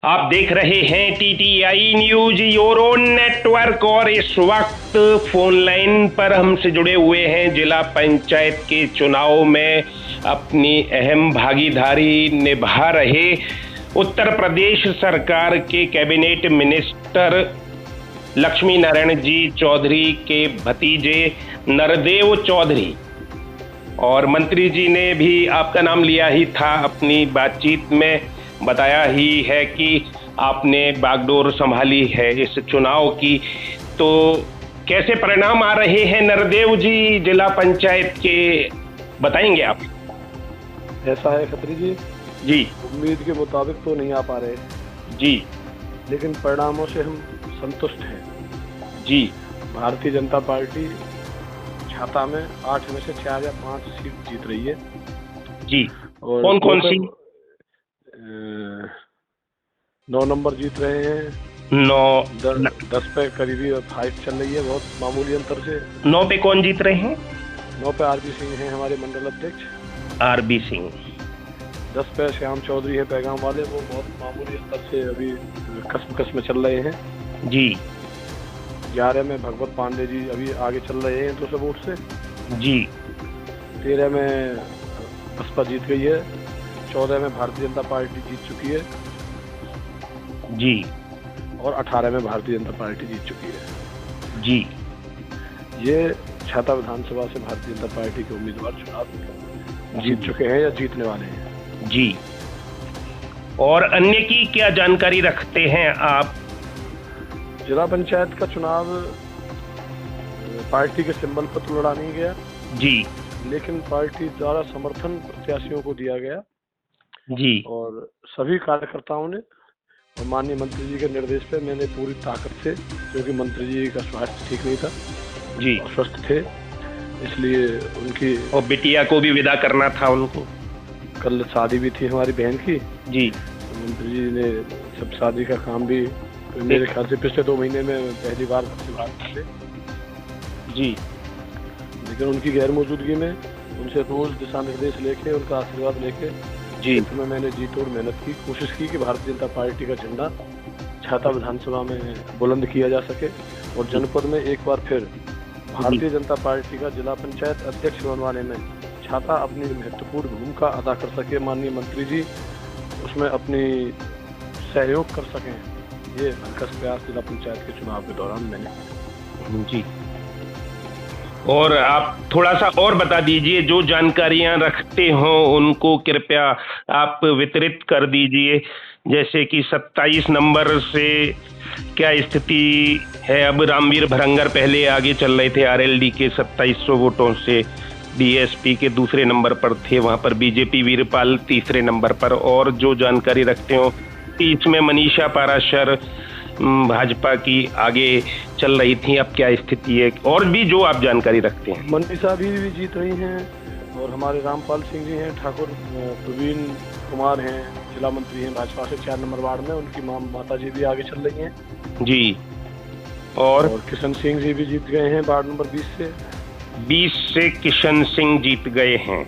आप देख रहे हैं TTI news your own network और इस वक्त फोन लाइन पर हमसे जुड़े हुए हैं जिला पंचायत के चुनाव में अपनी अहम भागीदारी निभा रहे उत्तर प्रदेश सरकार के कैबिनेट मिनिस्टर लक्ष्मी नारायण जी चौधरी के भतीजे नरदेव चौधरी। और मंत्री जी ने भी आपका नाम लिया ही था, अपनी बातचीत में बताया ही है कि आपने बागडोर संभाली है इस चुनाव की। तो कैसे परिणाम आ रहे हैं नरदेव जी जिला पंचायत के, बताएंगे आप? ऐसा है खत्री जी, उम्मीद के मुताबिक तो नहीं आ पा रहे जी, लेकिन परिणामों से हम संतुष्ट हैं जी। भारतीय जनता पार्टी छाता में 8 में से 4 या 5 सीट जीत रही है जी। और कौन कौन सी? 9 नंबर जीत रहे हैं। 10 पे करीबी फाइट चल रही है, बहुत मामूली अंतर से। 9 पे कौन जीत रहे हैं? 9 पे आरबी सिंह हैं हमारे मंडल अध्यक्ष। आरबी सिंह। 10 पे श्याम चौधरी है पैगाम वाले, वो बहुत मामूली अंतर से अभी कसम में चल रहे हैं जी। 11 में भगवत पांडे जी अभी आगे चल रहे हैं दूसरे वोट से जी। 13 में बसपा जीत गई है। 14 में भारतीय जनता पार्टी जीत चुकी है जी। और 18 में भारतीय जनता पार्टी जीत चुकी है जी। ये छाता विधानसभा से भारतीय जनता पार्टी के उम्मीदवार चुनाव जीत चुके हैं या जीतने वाले हैं जी। और अन्य की क्या जानकारी रखते हैं आप? जिला पंचायत का चुनाव पार्टी के सिंबल पर तो लड़ा नहीं गया जी, लेकिन पार्टी द्वारा समर्थन प्रत्याशियों को दिया गया जी। और सभी कार्यकर्ताओं ने और माननीय मंत्री जी के निर्देश पे मैंने पूरी ताकत से, क्योंकि मंत्री जी का स्वास्थ्य ठीक नहीं था जी, अस्वस्थ थे, इसलिए उनकी और बिटिया को भी विदा करना था उनको। कल शादी भी थी हमारी बहन की जी। तो मंत्री जी ने सब शादी का काम भी मेरे ख्याल से पिछले 2 महीने में पहली बार बात करते जी, लेकिन उनकी गैर मौजूदगी में उनसे रोज दिशा निर्देश लेके, उनका आशीर्वाद लेके जी, में मैंने जी तोड़ मेहनत की, कोशिश की कि भारतीय जनता पार्टी का झंडा छाता विधानसभा में बुलंद किया जा सके और जनपद में एक बार फिर भारतीय जनता पार्टी का जिला पंचायत अध्यक्ष बनवाने में छाता अपनी महत्वपूर्ण भूमिका अदा कर सके, माननीय मंत्री जी उसमें अपनी सहयोग कर सकें। ये भरकस प्रयास जिला पंचायत के चुनाव के दौरान मैंने जी। और आप थोड़ा सा और बता दीजिए, जो जानकारियां रखते हो उनको कृपया आप वितरित कर दीजिए। जैसे कि 27 नंबर से क्या स्थिति है? अब रामवीर भरंगर पहले आगे चल रहे थे आरएलडी के 2700 वोटों से, बीएसपी के दूसरे नंबर पर थे, वहां पर बीजेपी वीरपाल तीसरे नंबर पर। और जो जानकारी रखते हो कि इसमें मनीषा पाराशर भाजपा की आगे चल रही थी, अब क्या स्थिति है? और भी जो आप जानकारी रखते हैं। मनीषा भी जीत रही हैं और हमारे रामपाल सिंह जी हैं, ठाकुर प्रवीण कुमार हैं, जिला मंत्री हैं भाजपा से 4 नंबर वार्ड में, उनकी माता जी भी आगे चल रही हैं जी। और किशन सिंह जी भी जीत गए हैं वार्ड नंबर 20 से किशन सिंह जीत गए हैं।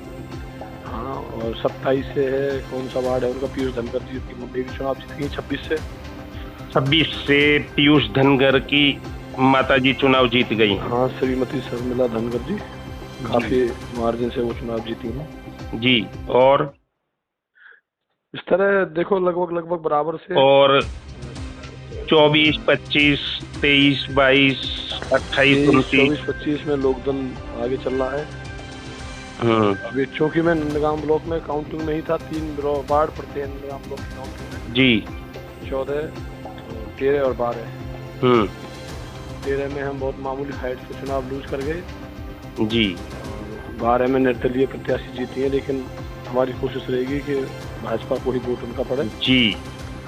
हाँ, और 27 से है, कौन सा वार्ड है उनका, पीयूष धनगर जी की मम्मी भी चुनाव जीत गई 26 से पीयूष धनगर की माताजी चुनाव जीत गई। हाँ, श्रीमती शर्मिला धनगर जी काफी मार्जिन से वो चुनाव जीती हैं जी। और इस तरह देखो लगभग बराबर से। और 24, 25, 23, 22, 28, 29, 25 में लोकदल आगे चल रहा है। अभी चूंकि मैं नंदगांव ब्लॉक में काउंटिंग में ही था, 3 वार्ड पड़ते हैं नंदगांव ब्लॉक की काउंटिंग में जी। 14, 13 और 12। 13 में हम बहुत मामूली फाइट से चुनाव लूज कर गए जी। 12 में निर्दलीय प्रत्याशी जीती है, लेकिन हमारी कोशिश रहेगी कि भाजपा को ही वोट उनका पड़े जी।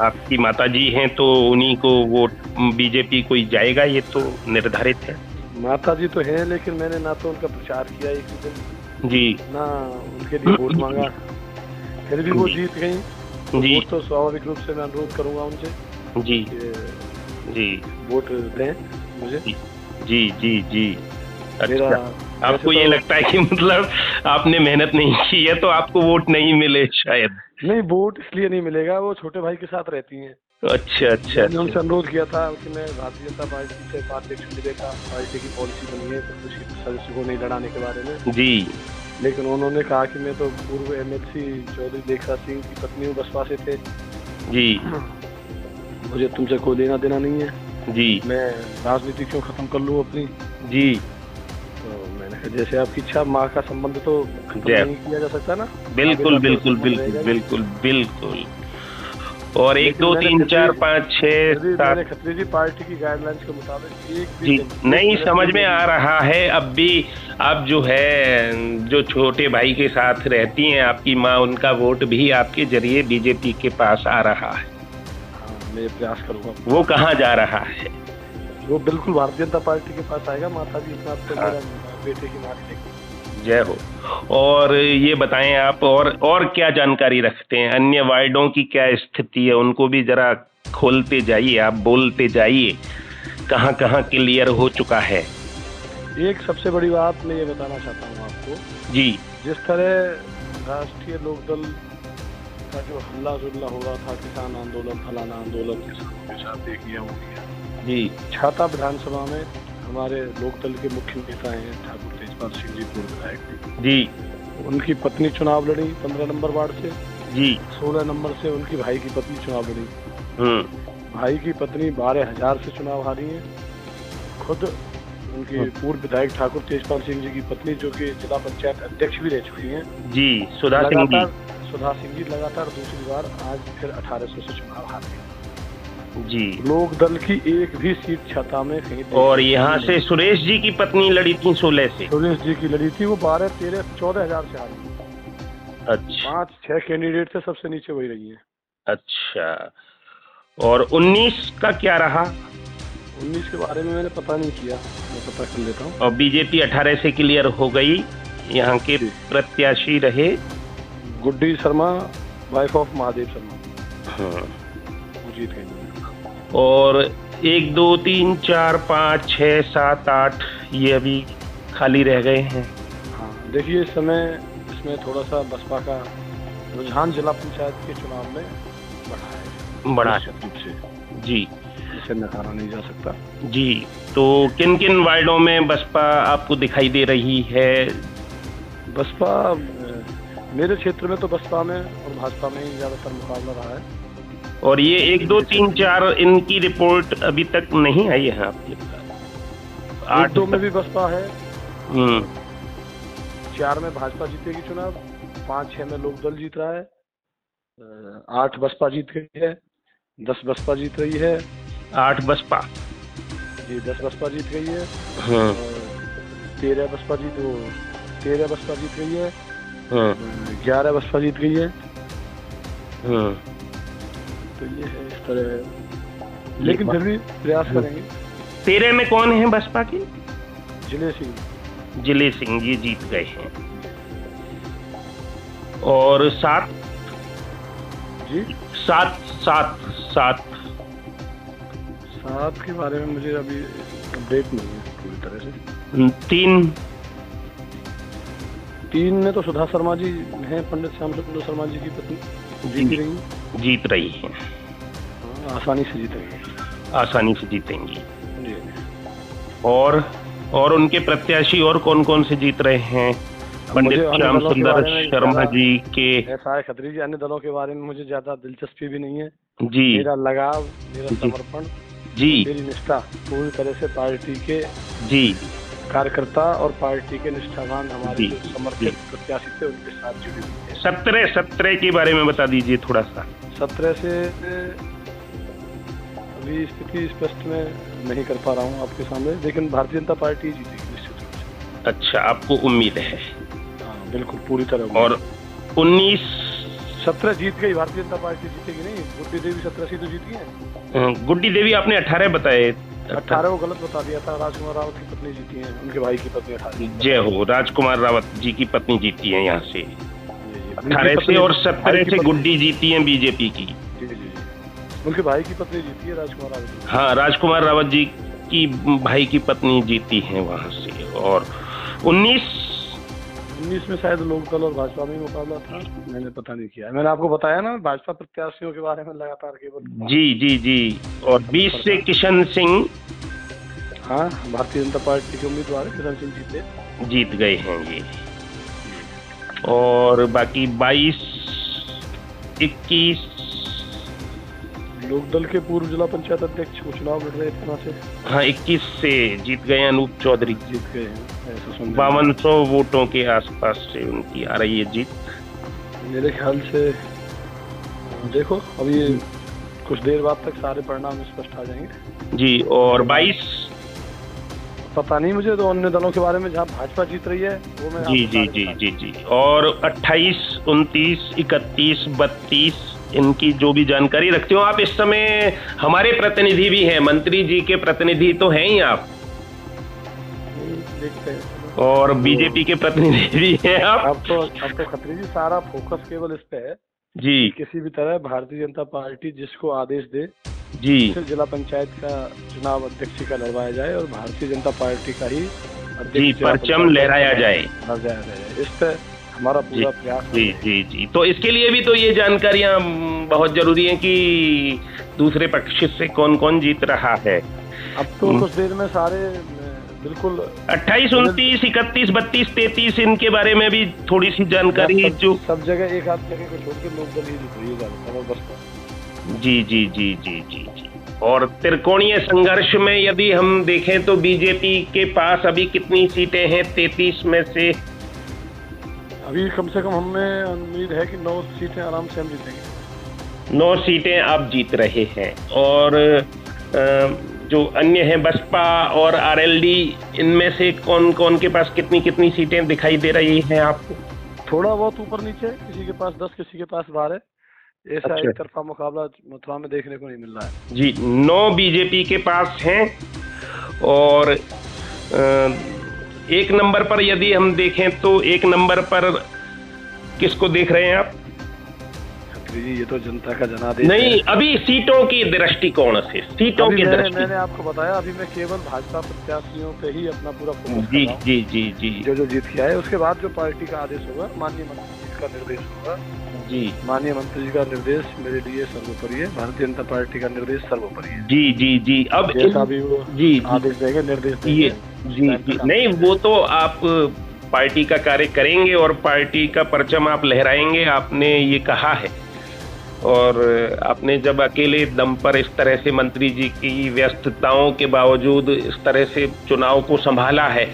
आपकी माताजी हैं तो उन्हीं को वोट बीजेपी को ही जाएगा, ये तो निर्धारित है। माताजी तो है, लेकिन मैंने ना तो उनका प्रचार किया एक दिन जी, ना उनके लिए वोट मांगा, फिर भी वो जीत गई जी। तो स्वाभाविक रूप से मैं अनुरोध करूंगा उनसे जी जी वोट दें मुझे। जी जी जी। मेरा आपको ये लगता है कि मतलब आपने मेहनत नहीं की है तो आपको वोट नहीं मिले शायद? नहीं, वोट इसलिए नहीं मिलेगा, वो छोटे भाई के साथ रहती हैं अच्छा अच्छा मैंने उनसे अच्छा। अनुरोध किया था कि मैं भारतीय जनता पार्टी से उपाध्यक्ष चुनने का पार्टी की पॉलिसी बनी है प्रत्याशी सदस्य को नहीं लड़ाने के बारे में, जी लेकिन उन्होंने कहा कि मैं तो पूर्व एमएलसी चौधरी देखा सिंह की पत्नी हूँ, बसपा से थे, जी मुझे तुमसे कोई लेना देना नहीं है, जी मैं राजनीति क्यों खत्म कर लूँ अपनी। जी। तो मैंने कहा जैसे आपकी इच्छा, माँ का संबंध तो खत्म जय। नहीं किया जा सकता ना, बिल्कुल आगे जाके वो बिल्कुल संबंध बिल्कुल रहेगा ही। बिल्कुल बिल्कुल। और 1 लेकिन 2 मैंने 3 फिर 4 भी 5 6 फिर भी 7। मैंने खत्री जी पार्टी की गाइडलाइंस के मुताबिक एक भी जी दिन, नहीं, एक समझ मिनट के में लिए आ भी। रहा है। अब भी आप जो है, जो छोटे भाई के साथ रहती हैं आपकी माँ, उनका वोट भी आपके जरिए बीजेपी के पास आ रहा है। हाँ, मैं ये प्रयास करूंगा। वो कहाँ जा रहा है? वो बिल्कुल भारतीय जनता पार्टी के पास आएगा। माता जी इतना तो हाँ। मेरा बेटे की माँ लेगी। जय हो। और ये बताएं आप, और क्या जानकारी रखते हैं? अन्य वार्डों की क्या स्थिति है, उनको भी जरा खोलते जाइए, आप बोलते जाइए, कहाँ कहाँ क्लियर हो चुका है। एक सबसे बड़ी बात मैं ये बताना चाहता हूँ आपको, जी जिस तरह राष्ट्रीय लोकदल का जो हल्ला जुल्ला हो रहा था, किसान आंदोलन, फलाना आंदोलन, किसानों के साथ एक ये हो गया जी छाता विधानसभा में हमारे लोकदल के मुख्य नेता हैं ठाकुर तेजपाल सिंह जी, पूर्व विधायक जी उनकी पत्नी चुनाव लड़ी 15 नंबर वार्ड से। जी 16 नंबर से उनकी भाई की पत्नी चुनाव लड़ी। भाई की पत्नी 12,000 से चुनाव हारी है। खुद उनकी पूर्व विधायक ठाकुर तेजपाल सिंह जी की पत्नी, जो कि जिला पंचायत अध्यक्ष भी रह चुकी हैं, जी सुधा सिंह जी। सुधा सिंह जी लगातार दूसरी बार आज फिर 1800 से चुनाव हार गए जी। लोक दल की एक भी सीट छाता में कहीं। और यहाँ से सुरेश जी की पत्नी लड़ी थी 16 से। सुरेश जी की लड़ी थी, वो 12, 13, 14,000 से हारी। अच्छा 5-6 कैंडिडेट थे, सबसे नीचे वही रही है। अच्छा। और 19 का क्या रहा? 19 के बारे में मैंने पता नहीं किया, मैं पता कर लेता हूँ। और बीजेपी 18 से क्लियर हो गई। यहाँ के प्रत्याशी रहे गुड्डी शर्मा, वाइफ ऑफ महादेव शर्मा। हाँ। वो जीत गई। और 1 2 3 4 5 6 7 8 ये अभी खाली रह गए हैं। हाँ, देखिए इस समय इसमें थोड़ा सा बसपा का रुझान जिला पंचायत के चुनाव में बढ़ा है रूप से। जी इसे नकारा नहीं जा सकता। जी। तो किन किन वार्डों में बसपा आपको दिखाई दे रही है? बसपा मेरे क्षेत्र में तो बसपा में और भाजपा में ही ज्यादातर मुकाबला रहा है। और ये 1 2 3 4 इनकी रिपोर्ट अभी तक नहीं आई है आपके पास? 8-2 में भी बसपा है, 4 में भाजपा जीतेगी चुनाव, 5-6 में लोकदल जीत रहा है, 8 बसपा जीत गई है, 10 बसपा जीत रही है। 8 बसपा जी, 10 बसपा जीत गई है। हाँ। और 13 बसपा जीत गई है। हाँ। 11 बसपा जीत गई है। हाँ। तो ये है इस तरह, लेकिन फिर भी प्रयास करेंगे। 13 में कौन है बसपा के? जिले सिंह जी जीत गए हैं। और 7 जी 7 के बारे में मुझे अभी अपडेट नहीं है पूरी तरह से। 3 में तो सुधा शर्मा जी हैं, पंडित श्याम सुंदर शर्मा जी की पत्नी जीत रही है। हाँ, आसानी से जीतेंगी जी। और उनके प्रत्याशी और कौन कौन से जीत रहे हैं? पंडित श्याम सुंदर शर्मा जी के। ऐसा है खत्री जी, अन्य दलों के बारे में मुझे ज्यादा दिलचस्पी भी नहीं है जी। मेरा लगाव, मेरा समर्पण जी, मेरी निष्ठा पूरी तरह से पार्टी के जी कार्यकर्ता और पार्टी के निष्ठावान हमारे जो समर्पित प्रत्याशी थे उनके साथ जुड़ी हुई है। 17 के बारे में बता दीजिए थोड़ा सा। 17 से अभी स्थिति स्पष्ट में नहीं कर पा रहा हूँ आपके सामने, लेकिन भारतीय जनता पार्टी जीतेगी निश्चित रूप से। अच्छा, आपको उम्मीद है? हाँ बिल्कुल, पूरी तरह। और 19 17 जीत गई भारतीय जनता पार्टी, जीतेगी नहीं? गुड्डी देवी 17 सीट तो जीती है। गुड्डी देवी आपने 18 बताए। 18 को गलत बता दिया था। राजकुमार रावत की पत्नी जीती है, उनके भाई की पत्नी 18। जय हो, राजकुमार रावत जी की पत्नी जीती है यहाँ से 18 से, और 17 से गुड्डी जीती है बीजेपी की। जी, उनके भाई की पत्नी जीती है राजकुमार रावत जी। हाँ, राजकुमार रावत जी की भाई की पत्नी जीती है वहाँ से। और 19 19 में शायद लोकदल और भाजपा में ही मुकाबला था, मैंने पता नहीं किया। मैंने आपको बताया ना भाजपा प्रत्याशियों के बारे में लगातार केवल। जी जी जी। और 20 से किशन सिंह, हाँ, भारतीय जनता पार्टी के उम्मीदवार किशन सिंह जीते, जीत गए हैं ये। और बाकी 22, 21 लोकदल के पूर्व जिला पंचायत अध्यक्ष वो चुनाव लड़ रहे थे वहाँ से। हाँ, 21 से जीत गए अनूप चौधरी, जीत गए हैं, ऐसा सुनने में। 5200 वोटों के आसपास से उनकी आ रही है जीत मेरे ख्याल से। देखो अभी कुछ देर बाद तक सारे परिणाम स्पष्ट आ जाएंगे जी। और 22, पता नहीं मुझे तो अन्य दलों के बारे में, जहाँ भाजपा जीत रही है वो मैं जी जी जी जी जी। और 28, 29, 31, 32 इनकी जो भी जानकारी रखते हो आप। इस समय हमारे प्रतिनिधि भी हैं, मंत्री जी के प्रतिनिधि तो हैं ही आप, देखते हैं। और बीजेपी के प्रतिनिधि भी हैं आप। अब तो खत्री जी सारा फोकस केवल इस पे है जी। किसी भी तरह भारतीय जनता पार्टी जिसको आदेश दे जी फिर जिला पंचायत का चुनाव अध्यक्ष का लड़वाया जाए और भारतीय जनता पार्टी का ही जी परचम लहराया जाए। इस पे हमारा पूरा प्रयास। जी जी जी। तो इसके लिए भी तो ये जानकारियां बहुत जरूरी हैं कि दूसरे पक्ष से कौन कौन जीत रहा है। अब तो कुछ देर में सारे बिल्कुल 28, 29, 31, 32, 33 इनके बारे में भी थोड़ी सी जानकारी जो सब जगह एक आध जगह को छोड़ के लोकदल ही जीत रही है बस। जी जी जी जी जी जी। और त्रिकोणीय संघर्ष में यदि हम देखें तो बीजेपी के पास अभी कितनी सीटें हैं? 33 में से अभी कम से कम हमें उम्मीद है कि 9 सीटें आराम से हम जीतेंगे। 9 सीटें आप जीत रहे हैं। और जो अन्य हैं बसपा और आरएलडी, इनमें से कौन कौन के पास कितनी कितनी सीटें दिखाई दे रही हैं आपको? थोड़ा बहुत ऊपर नीचे, किसी के पास 10, किसी के पास 12, ऐसा एक तरफा मुकाबला मथुरा में देखने को नहीं मिल रहा है। जी, 9 बीजेपी के पास हैं। और 1 नंबर पर यदि हम देखें तो 1 नंबर पर किसको देख रहे हैं आप? जी ये तो जनता का जनादेश नहीं, अभी सीटों की दृष्टिकोण से, सीटों की दृष्टि। मैंने आपको बताया अभी मैं केवल भाजपा प्रत्याशियों पे ही अपना पूरा फोकस जी जी जी जी। जो जीत किया है उसके बाद जो पार्टी का आदेश होगा, माननीय मंत्री जी का निर्देश होगा। जी, माननीय मंत्री जी का निर्देश मेरे लिए सर्वोपरि है, भारतीय जनता पार्टी का निर्देश सर्वोपरि है। जी जी जी। अब जैसा भी वो जी आदेश देंगे, निर्देश देंगे, जी जी। नहीं, वो तो आप पार्टी का कार्य करेंगे और पार्टी का परचम आप लहराएंगे, आपने ये कहा है। और आपने जब अकेले दम पर इस तरह से मंत्री जी की व्यस्तताओं के बावजूद इस तरह से चुनाव को संभाला है,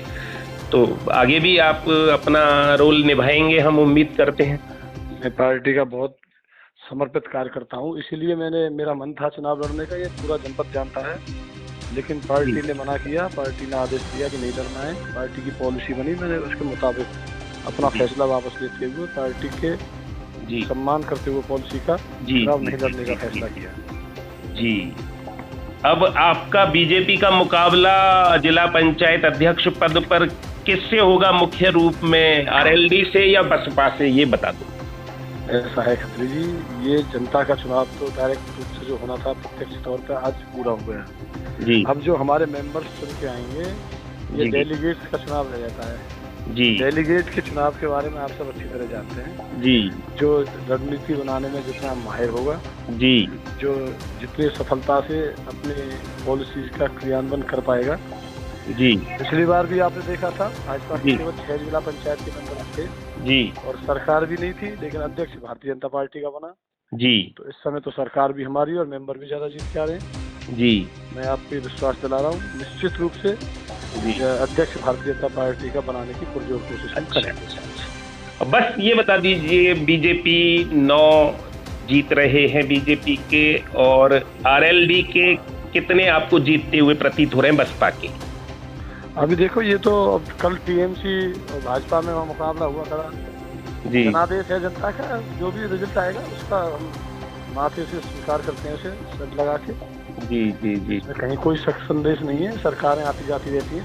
तो आगे भी आप अपना रोल निभाएंगे, हम उम्मीद करते हैं। मैं पार्टी का बहुत समर्पित कार्य करता हूँ, इसीलिए मेरा मन था चुनाव लड़ने का, ये पूरा जनपद जानता है। लेकिन पार्टी ने मना किया, पार्टी ने आदेश दिया कि नहीं लड़ना है। पार्टी की पॉलिसी बनी, मैंने उसके मुताबिक अपना फैसला वापस लेते हुए पार्टी के सम्मान करते हुए पॉलिसी का चुनाव नहीं लड़ने का फैसला किया। जी। अब आपका बीजेपी का मुकाबला जिला पंचायत अध्यक्ष पद पर किससे होगा मुख्य रूप में? आरएलडी से या बसपा से, ये बता दो। ऐसा है खत्री जी, ये जनता का चुनाव तो डायरेक्ट रूप से जो होना था प्रत्यक्ष तौर पर आज पूरा हो गया जी। अब जो हमारे मेंबर्स चुन के आएंगे, ये डेलीगेट्स का चुनाव रह जाता है जी। डेलीगेट के चुनाव के बारे में आप सब अच्छी तरह जानते हैं जी। जो रणनीति बनाने में जितना माहिर होगा जी, जो जितनी सफलता से अपने पॉलिसीज का क्रियान्वयन कर पाएगा जी। पिछली बार भी आपने देखा था भाजपा के केवल 6 जिला पंचायत के मेंबर थे जी, और सरकार भी नहीं थी, लेकिन अध्यक्ष भारतीय जनता पार्टी का बना जी। तो इस समय तो सरकार भी हमारी और मेंबर भी ज्यादा जीत के आ रहे हैं जी। मैं आपको विश्वास दिला रहा हूँ, निश्चित रूप से अध्यक्ष भारतीय जनता पार्टी का बनाने की पुरजोर कोशिश करेंगे। बस ये बता दीजिए, बीजेपी 9 जीत रहे हैं बीजेपी के, और आरएलडी के कितने आपको जीतते हुए प्रतीत हो रहे हैं बसपा के? अभी देखो, ये तो अब कल टीएमसी और भाजपा में मुकाबला हुआ खड़ा जी। जनादेश है जनता का, जो भी रिजल्ट आएगा उसका हम माथे से स्वीकार करते हैं, उसे सट लगा के जी जी जी। कहीं कोई संदेश नहीं है, सरकारें आती जाती रहती हैं।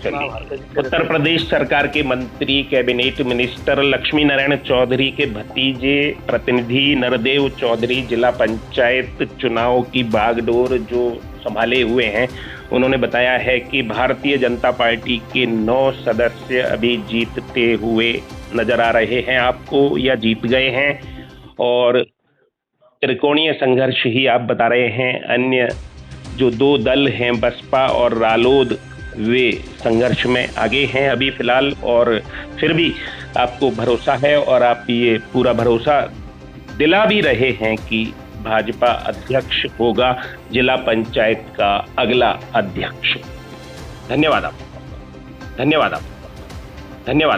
उत्तर प्रदेश सरकार के मंत्री कैबिनेट मिनिस्टर लक्ष्मी नारायण चौधरी के भतीजे प्रतिनिधि नरदेव चौधरी जिला पंचायत चुनाव की बागडोर जो संभाले हुए हैं, उन्होंने बताया है कि भारतीय जनता पार्टी के 9 सदस्य अभी जीतते हुए नजर आ रहे हैं आपको या जीत गए हैं? और त्रिकोणीय संघर्ष ही आप बता रहे हैं, अन्य जो दो दल हैं बसपा और रालोद वे संघर्ष में आगे हैं अभी फिलहाल, और फिर भी आपको भरोसा है और आप ये पूरा भरोसा दिला भी रहे हैं कि भाजपा अध्यक्ष होगा जिला पंचायत का अगला अध्यक्ष। धन्यवाद आपका, धन्यवाद आपका, धन्यवाद।